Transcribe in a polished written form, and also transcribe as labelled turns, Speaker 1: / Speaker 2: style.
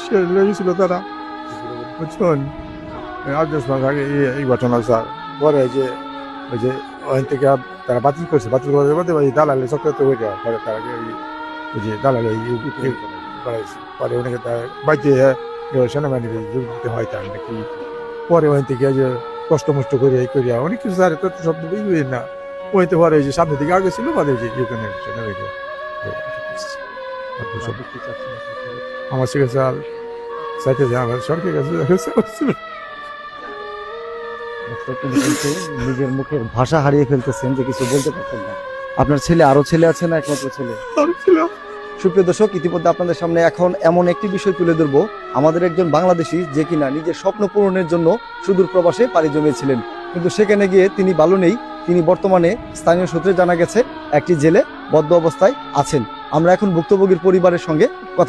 Speaker 1: সে লেগেছিল তারা, বুঝছেন? 8-10 মাস আগে এই ঘটনা স্যার। পরে ওই যে ওখান থেকে তারা বাতিল করছে, বাতিল করে বলতে ওই দালালে চক্রান্ত হয়ে যাওয়া পরে তারা ওই যে দালালে করাইছে। পরে অনেকে তার বাড়িতে সেনাবাহিনীর যোগ দিতে হয় তার নাকি। পরে ওখান থেকে যে কষ্ট মষ্ট করিয়া অনেক কিছু স্যার তত শব্দ বুঝবেন না। ওইতে পরে ওই যে সামনে দিকে আগে ছিল পরে ওই যে ইউক্রেনের সেনাবাহিনী আমার থেকে স্যার চাইতে যে আমার সরকারের কাছে
Speaker 2: নিজের মুখের ভাষা হারিয়ে ফেলতেছেন যে কিছু বলতে পারছেন না। আপনার ছেলে আরো ছেলে আছে না একমাত্র ছেলে?
Speaker 1: ছিল।
Speaker 2: সুপ্রিয় দর্শক, ইতিমধ্যে আপনাদের সামনে এখন এমন একটি বিষয় তুলে ধরবো, আমাদের একজন বাংলাদেশি যে কিনা নিজের স্বপ্ন পূরণের জন্য সুদূর প্রবাসে পাড়ি জমিয়েছিলেন, কিন্তু সেখানে গিয়ে তিনি ভালো নেই। তিনি বর্তমানে স্থানীয় সূত্রে জানা গেছে একটি জেলে বদ্ধ অবস্থায় আছেন। আমরা এখন ভুক্তভোগীর পরিবারের সঙ্গে কথা